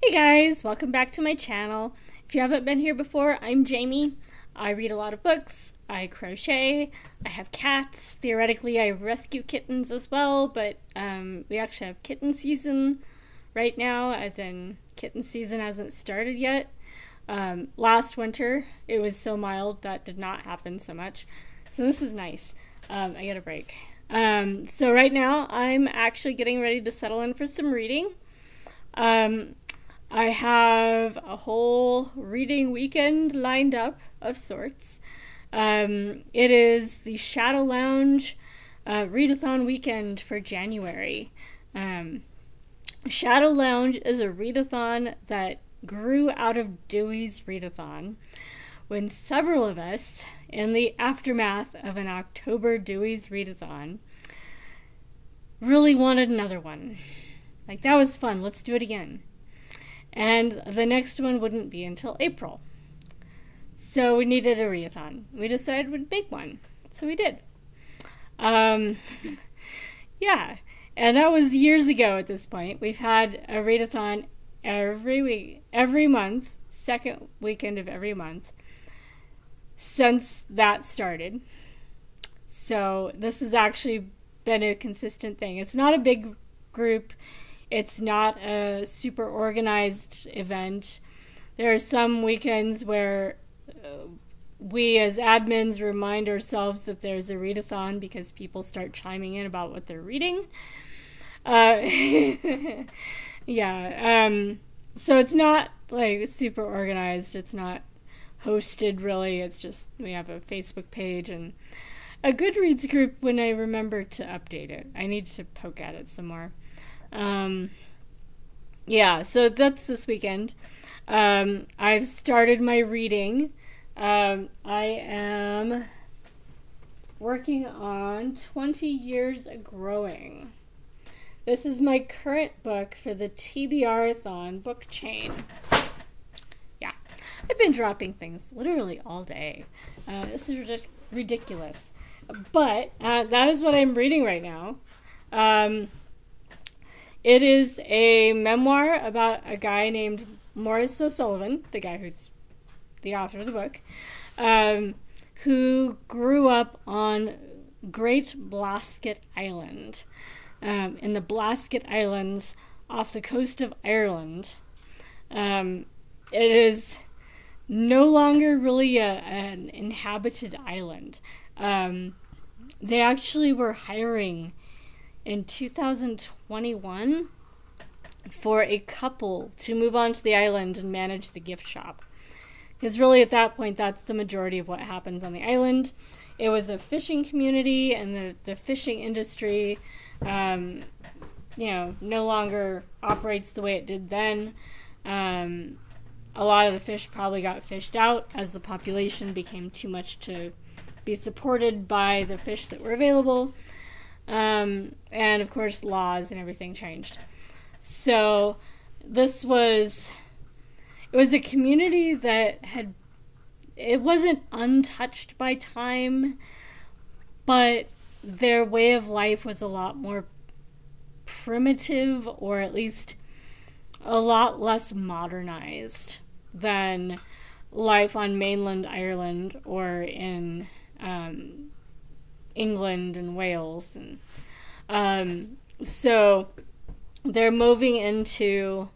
Hey guys, welcome back to my channel. If you haven't been here before, I'm Jamie. I read a lot of books, I crochet, I have cats. Theoretically, I rescue kittens as well, but we actually have kitten season right now, as in kitten season hasn't started yet. Last winter, it was so mild that did not happen so much. So this is nice. I get a break. So right now, I'm actually getting ready to settle in for some reading. I have a whole reading weekend lined up of sorts. It is the Shadow Lounge Readathon weekend for January. Shadow Lounge is a readathon that grew out of Dewey's Readathon when several of us, in the aftermath of an October Dewey's Readathon, really wanted another one. Like, that was fun, let's do it again. And the next one wouldn't be until April. So we needed a readathon. We decided we'd make one. So we did. Yeah. And that was years ago at this point. We've had a readathon every week, every month, second weekend of every month, since that started. So this has actually been a consistent thing. It's not a big group. It's not a super organized event. There are some weekends where we as admins remind ourselves that there's a readathon because people start chiming in about what they're reading. Yeah. So it's not like super organized. It's not hosted really. It's just we have a Facebook page and a Goodreads group when I remember to update it. I need to poke at it some more. Yeah, so that's this weekend. I've started my reading. I am working on 20 Years Growing. This is my current book for the TBR-thon book chain. Yeah, I've been dropping things literally all day. This is ridiculous. But that is what I'm reading right now. It is a memoir about a guy named Maurice O'Sullivan, the guy who's the author of the book, who grew up on Great Blasket Island, in the Blasket Islands off the coast of Ireland. It is no longer really an inhabited island. They actually were hiring in 2021 for a couple to move onto the island and manage the gift shop. Because really at that point, that's the majority of what happens on the island. It was a fishing community, and the fishing industry, no longer operates the way it did then. A lot of the fish probably got fished out as the population became too much to be supported by the fish that were available. And of course laws and everything changed. So it was a community that it wasn't untouched by time, but their way of life was a lot more primitive, or at least a lot less modernized than life on mainland Ireland or in England and Wales. And so they're moving into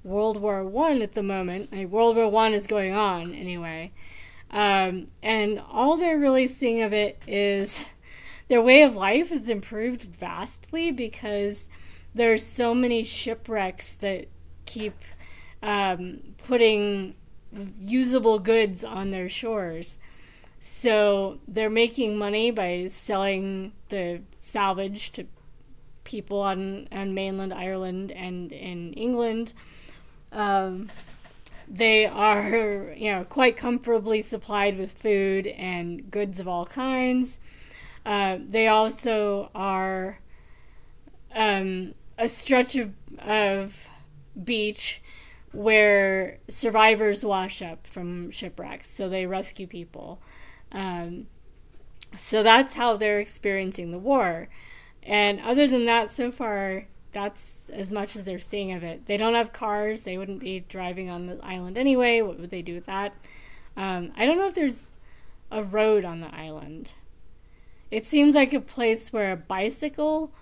World War I at the moment. World War I is going on anyway. And all they're really seeing of it is their way of life has improved vastly because there's so many shipwrecks that keep putting usable goods on their shores. So they're making money by selling the salvage to people on mainland Ireland and in England. They are, quite comfortably supplied with food and goods of all kinds. They also are a stretch of beach where survivors wash up from shipwrecks, so they rescue people. So that's how they're experiencing the war. And other than that, so far, that's as much as they're seeing of it. They don't have cars. They wouldn't be driving on the island anyway. What would they do with that? I don't know if there's a road on the island. It seems like a place where a bicycle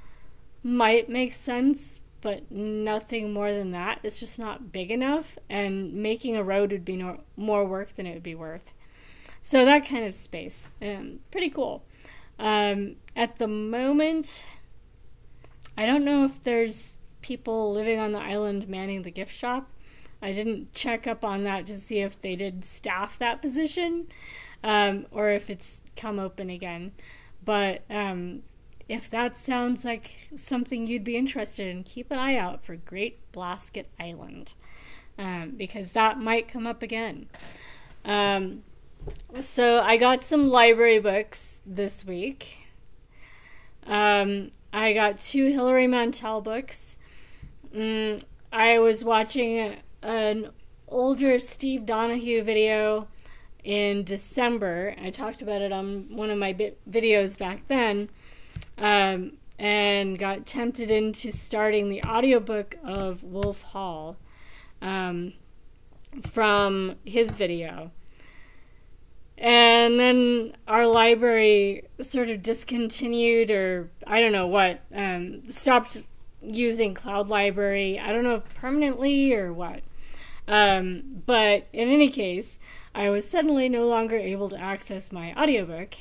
might make sense, but nothing more than that. It's just not big enough, and making a road would be more work than it would be worth. So that kind of space. Pretty cool. At the moment, I don't know if there's people living on the island manning the gift shop. I didn't check up on that to see if they did staff that position, or if it's come open again. But if that sounds like something you'd be interested in, keep an eye out for Great Blasket Island, because that might come up again. So I got some library books this week. I got 2 Hilary Mantel books. I was watching an older Steve Donahue video in December. I talked about it on one of my videos back then, and got tempted into starting the audiobook of Wolf Hall from his video. And then our library sort of discontinued, or I don't know what, stopped using Cloud Library. I don't know if permanently or what. But in any case, I was suddenly no longer able to access my audiobook.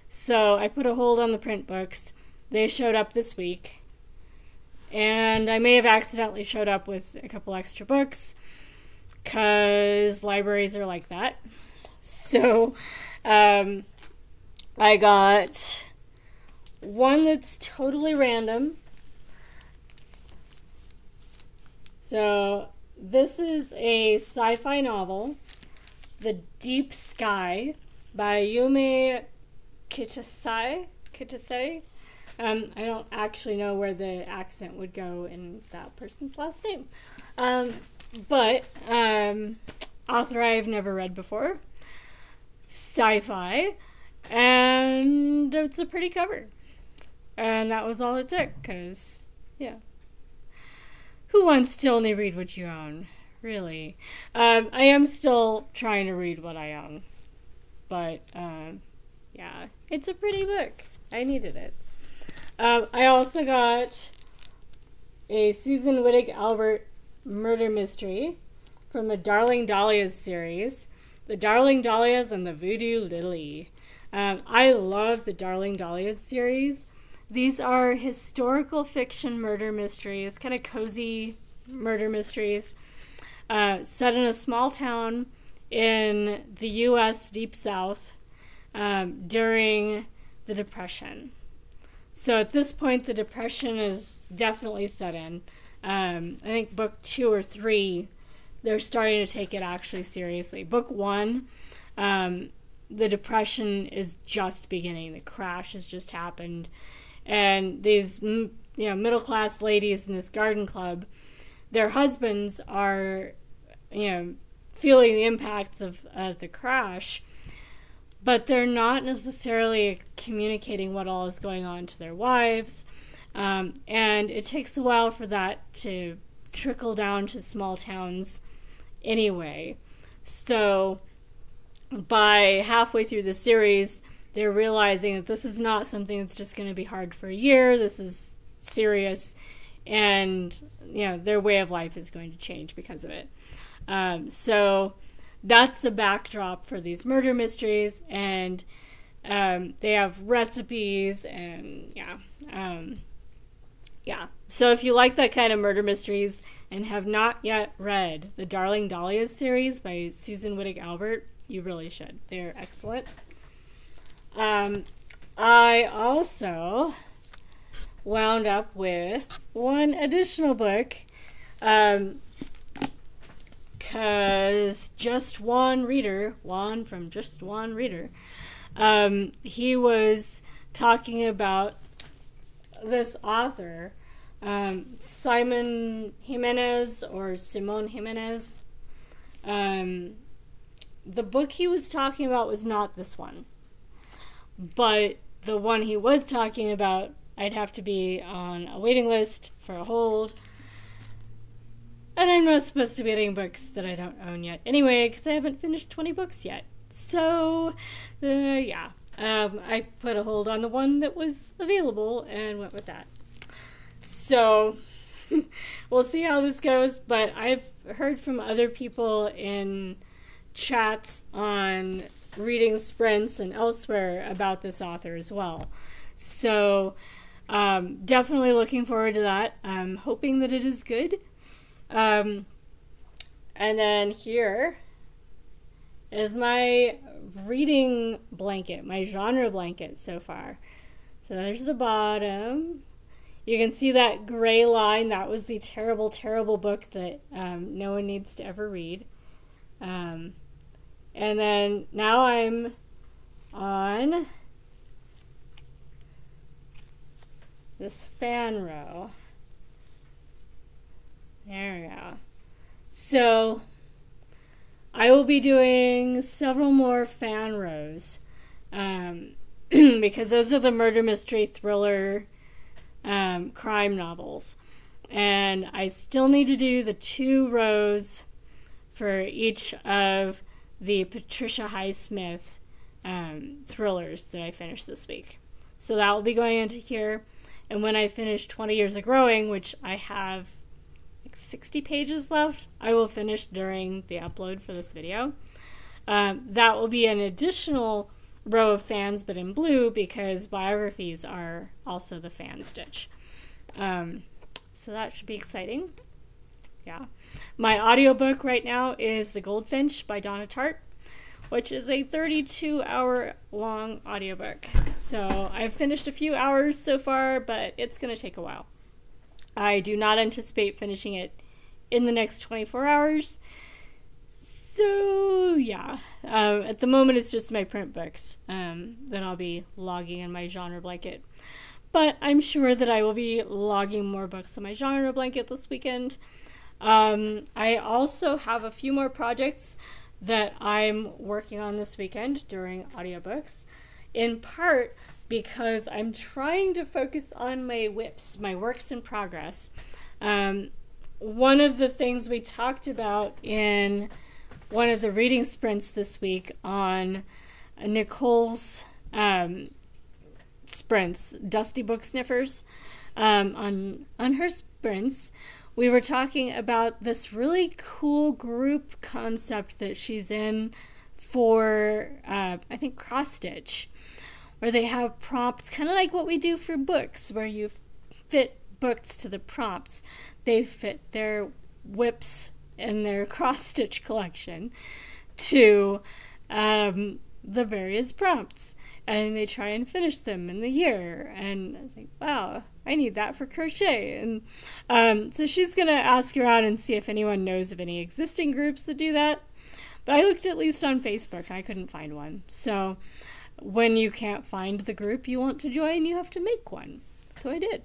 So I put a hold on the print books. They showed up this week. And I may have accidentally showed up with a couple extra books, because libraries are like that. So I got one that's totally random. So this is a sci-fi novel, The Deep Sky, by Yume Kitasai. I don't actually know where the accent would go in that person's last name. But author I've never read before. Sci-fi. And it's a pretty cover. And that was all it took, because, yeah. Who wants to only read what you own? Really. I am still trying to read what I own. But, yeah. It's a pretty book. I needed it. I also got a Susan Wittig Albert murder mystery from the Darling Dahlias series. The Darling Dahlias and the Voodoo Lily. I love the Darling Dahlias series. These are historical fiction murder mysteries, kind of cozy murder mysteries, set in a small town in the U.S. Deep South during the Depression. So at this point, the Depression is definitely set in. I think book 2 or 3, they're starting to take it actually seriously. Book 1, the Depression is just beginning. The crash has just happened. And these, middle-class ladies in this garden club, their husbands are, feeling the impacts of the crash, but they're not necessarily communicating what all is going on to their wives. And it takes a while for that to trickle down to small towns anyway. So by halfway through the series, they're realizing that this is not something that's just going to be hard for a year. This is serious, and their way of life is going to change because of it. So that's the backdrop for these murder mysteries, and they have recipes, and So if you like that kind of murder mysteries and have not yet read the Darling Dahlias series by Susan Wittig Albert, you really should. They're excellent. I also wound up with one additional book, because Just One Reader, Juan from Just One Reader, he was talking about this author, Simon Jimenez or Simone Jimenez. The book he was talking about was not this one. But the one he was talking about I'd have to be on a waiting list for a hold. And I'm not supposed to be getting books that I don't own yet anyway, because I haven't finished 20 books yet. So, yeah. I put a hold on the one that was available and went with that. So, we'll see how this goes, but I've heard from other people in chats on reading sprints and elsewhere about this author as well. So, definitely looking forward to that. I'm hoping that it is good. And then here is my reading blanket, my genre blanket so far. So there's the bottom. You can see that gray line. That was the terrible, terrible book that no one needs to ever read. And then now I'm on this fan row. There we go. So I will be doing several more fan rows because those are the murder mystery thriller crime novels. And I still need to do the 2 rows for each of the Patricia Highsmith thrillers that I finished this week. So that will be going into here. And when I finish 20 Years of Growing, which I have 60 pages left, I will finish during the upload for this video. That will be an additional row of fans, but in blue, because biographies are also the fan stitch. So that should be exciting. Yeah. My audiobook right now is The Goldfinch by Donna Tartt, which is a 32-hour long audiobook. So I've finished a few hours so far, but it's going to take a while. I do not anticipate finishing it in the next 24 hours. So, yeah. At the moment, it's just my print books that I'll be logging in my genre blanket. But I'm sure that I will be logging more books on my genre blanket this weekend. I also have a few more projects that I'm working on this weekend during audiobooks, in part because I'm trying to focus on my WIPs, my works in progress. One of the things we talked about in one of the reading sprints this week on Nicole's sprints, Dusty Book Sniffers, on her sprints, we were talking about this really cool group concept that she's in for, I think, cross stitch, where they have prompts, kind of like what we do for books, where you fit books to the prompts. They fit their WIPs in their cross-stitch collection to the various prompts, and they try and finish them in the year. And I was like, wow, I need that for crochet. And so she's going to ask around and see if anyone knows of any existing groups that do that. But I looked at least on Facebook, and I couldn't find one. So when you can't find the group you want to join, you have to make one. So I did.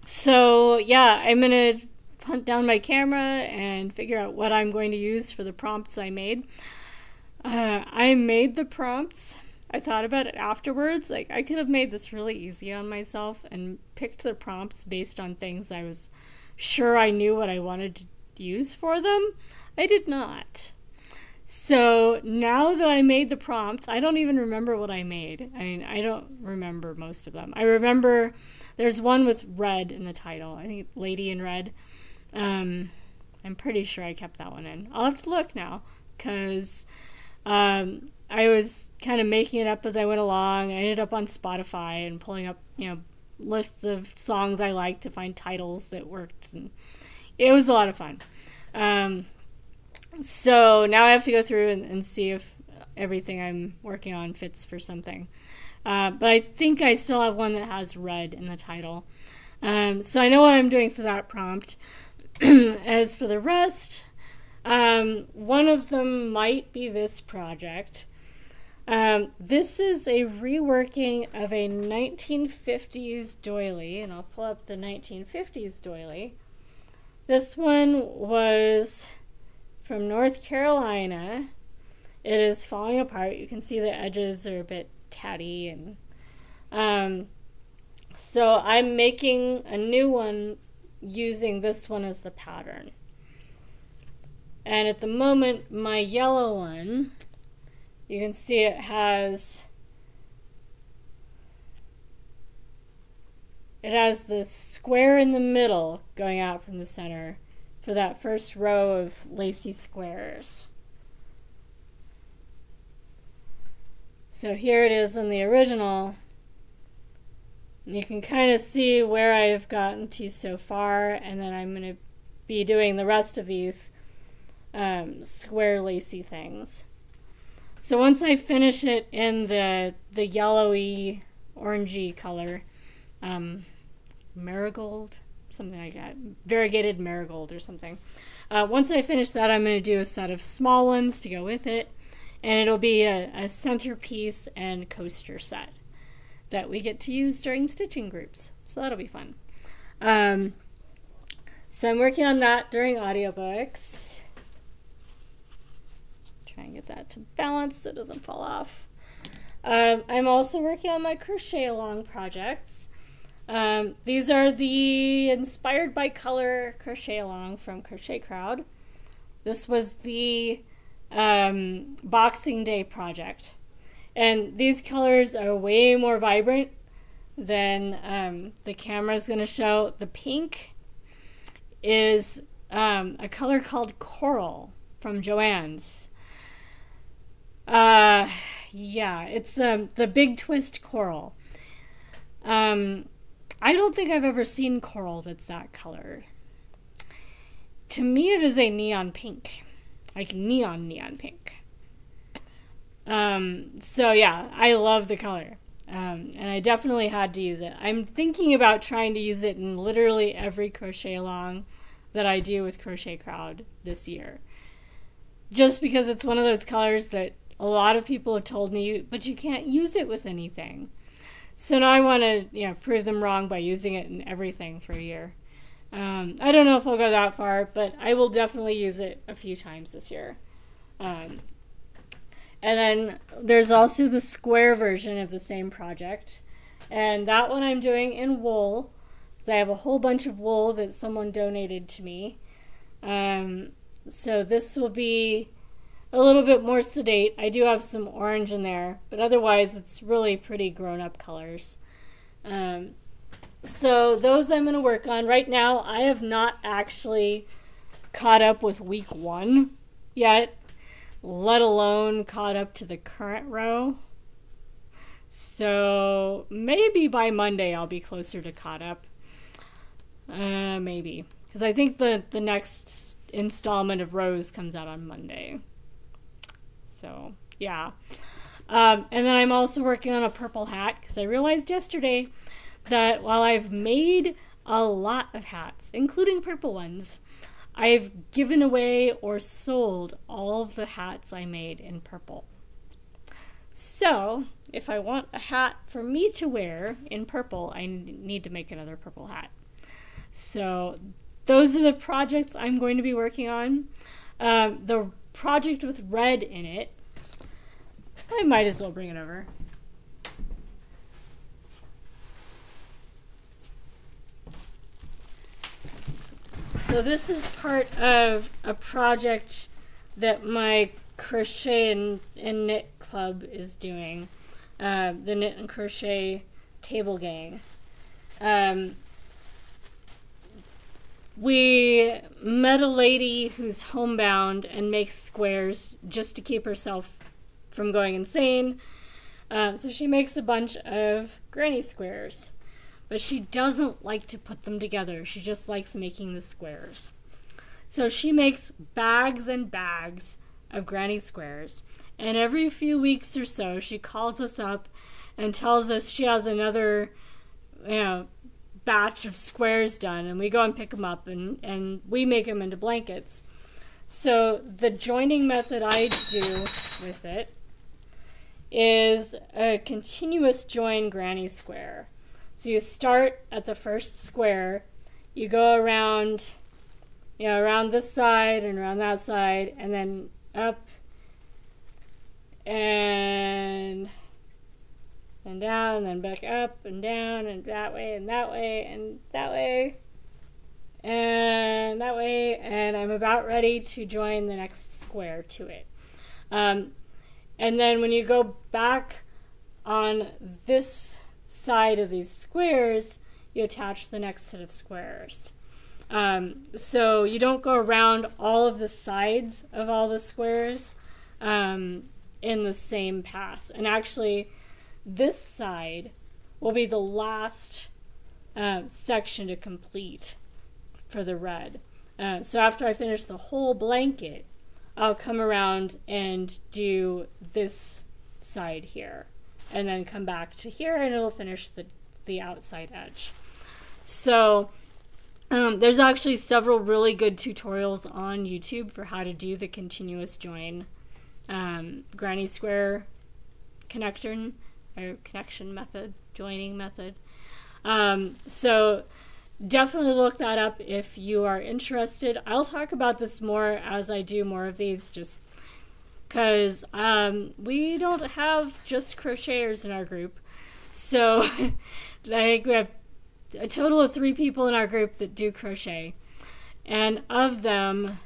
So yeah, I'm going to hunt down my camera and figure out what I'm going to use for the prompts I made. I made the prompts. I thought about it afterwards. Like, I could have made this really easy on myself and picked the prompts based on things I was sure I knew what I wanted to use for them. I did not. So now that I made the prompts, I don't even remember what I made. I mean, I don't remember most of them. I remember there's one with red in the title. I think Lady in Red. I'm pretty sure I kept that one in. I'll have to look now, because I was kind of making it up as I went along. I ended up on Spotify and pulling up, lists of songs I liked to find titles that worked. And it was a lot of fun. So now I have to go through and see if everything I'm working on fits for something. But I think I still have one that has red in the title. So I know what I'm doing for that prompt. As for the rest, one of them might be this project. This is a reworking of a 1950s doily, and I'll pull up the 1950s doily. This one was from North Carolina. It is falling apart. You can see the edges are a bit tatty, and So I'm making a new one using this one as the pattern. And at the moment, my yellow one, you can see it has the square in the middle going out from the center for that first row of lacy squares. So here it is in the original. And you can kind of see where I've gotten to so far, and then I'm going to be doing the rest of these square lacy things. So once I finish it in the yellowy, orangey color, marigold, something like that, variegated marigold or something. Once I finish that, I'm going to do a set of small ones to go with it, and it'll be a centerpiece and coaster set that we get to use during stitching groups. So that'll be fun. So I'm working on that during audiobooks. Try and get that to balance so it doesn't fall off. I'm also working on my crochet along projects. These are the Inspired by Color crochet along from Crochet Crowd. This was the Boxing Day project. And these colors are way more vibrant than the camera's going to show. The pink is a color called Coral from Joann's. Yeah, it's the Big Twist Coral. I don't think I've ever seen coral that's that color. To me, it is a neon pink, like neon pink. So yeah, I love the color, and I definitely had to use it. I'm thinking about trying to use it in literally every crochet along that I do with Crochet Crowd this year. Just because it's one of those colors that a lot of people have told me, but you can't use it with anything. So now I want to, prove them wrong by using it in everything for a year. I don't know if I'll go that far, but I will definitely use it a few times this year. And then there's also the square version of the same project. And that one I'm doing in wool. So I have a whole bunch of wool that someone donated to me. So this will be a little bit more sedate. I do have some orange in there, but otherwise it's really pretty grown-up colors. So those I'm going to work on. Right now I have not actually caught up with week 1 yet, let alone caught up to the current row. So maybe by Monday I'll be closer to caught up. Maybe. Because I think the next installment of rows comes out on Monday. So, yeah. And then I'm also working on a purple hat because I realized yesterday that while I've made a lot of hats, including purple ones, I've given away or sold all of the hats I made in purple. So, if I want a hat for me to wear in purple, I need to make another purple hat. So, those are the projects I'm going to be working on. The project with red in it, I might as well bring it over. So this is part of a project that my crochet and knit club is doing, the Knit and Crochet Table Gang. We met a lady who's homebound and makes squares just to keep herself from going insane. So she makes a bunch of granny squares, but she doesn't like to put them together. She just likes making the squares. So she makes bags and bags of granny squares, and every few weeks or so she calls us up and tells us she has another batch of squares done, and we go and pick them up and we make them into blankets. So the joining method I do with it is a continuous join granny square. So you start at the first square, you go around, around this side and around that side, and then up and and down, and then back up and down, and that way, and that way, and that way, and that way, and I'm about ready to join the next square to it. And then when you go back on this side of these squares, you attach the next set of squares. So you don't go around all of the sides of all the squares in the same pass. And actually, this side will be the last section to complete for the red. So after I finish the whole blanket, I'll come around and do this side here, and then come back to here, and it'll finish the outside edge. So there's actually several really good tutorials on YouTube for how to do the continuous join granny square connection method, joining method. So definitely look that up if you are interested. I'll talk about this more as I do more of these, just because we don't have just crocheters in our group. So like we have a total of 3 people in our group that do crochet, and of them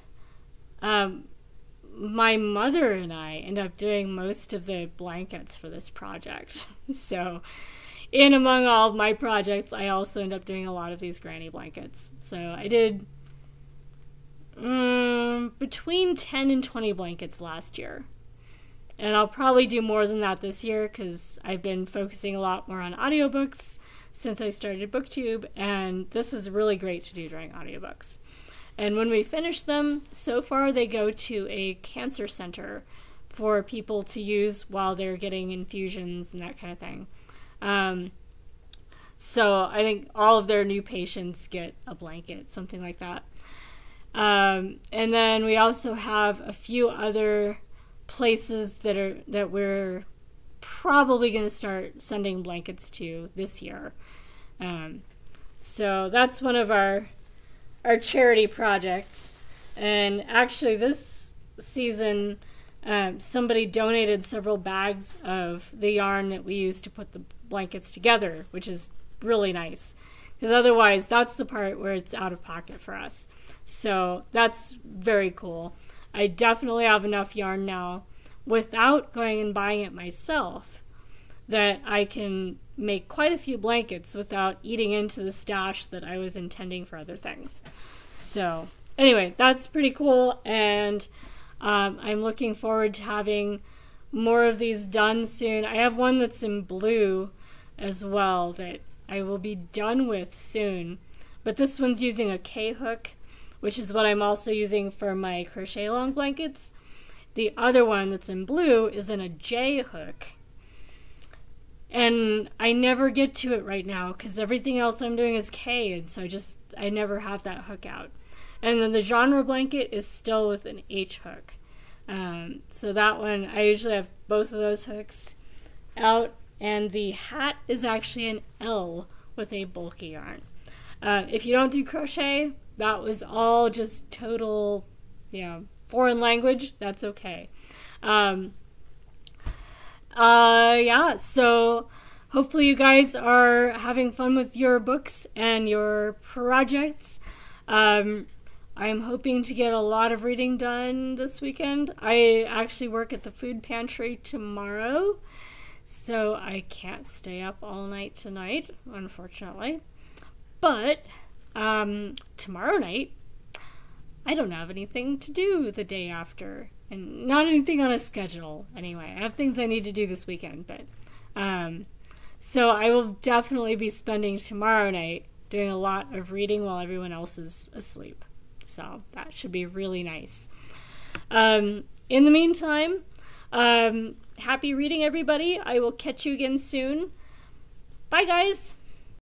my mother and I end up doing most of the blankets for this project. So in among all of my projects, I also end up doing a lot of these granny blankets. So I did between 10 and 20 blankets last year. And I'll probably do more than that this year because I've been focusing a lot more on audiobooks since I started BookTube, and this is really great to do during audiobooks. And when we finish them, so far they go to a cancer center for people to use while they're getting infusions and that kind of thing. So I think all of their new patients get a blanket, something like that. And then we also have a few other places that we're probably going to start sending blankets to this year. So that's one of our charity projects. And actually this season, somebody donated several bags of the yarn that we use to put the blankets together, which is really nice, because otherwise that's the part where it's out of pocket for us. So that's very cool. I definitely have enough yarn now without going and buying it myself that I can make quite a few blankets without eating into the stash that I was intending for other things. So anyway, that's pretty cool, and I'm looking forward to having more of these done soon. I have one that's in blue as well that I will be done with soon, but this one's using a K hook, which is what I'm also using for my crochet long blankets. The other one that's in blue is in a J hook, and I never get to it right now because everything else I'm doing is K, and so I never have that hook out. And then the genre blanket is still with an H hook. So that one, I usually have both of those hooks out, and the hat is actually an L with a bulky yarn. If you don't do crochet, that was all just total, foreign language. That's okay. Yeah, so hopefully you guys are having fun with your books and your projects. I'm hoping to get a lot of reading done this weekend. I actually work at the food pantry tomorrow, so I can't stay up all night tonight, unfortunately. But tomorrow night, I don't have anything to do the day after, and not anything on a schedule anyway. I have things I need to do this weekend, but so I will definitely be spending tomorrow night doing a lot of reading while everyone else is asleep. So that should be really nice. In the meantime, happy reading, everybody. I will catch you again soon. Bye, guys.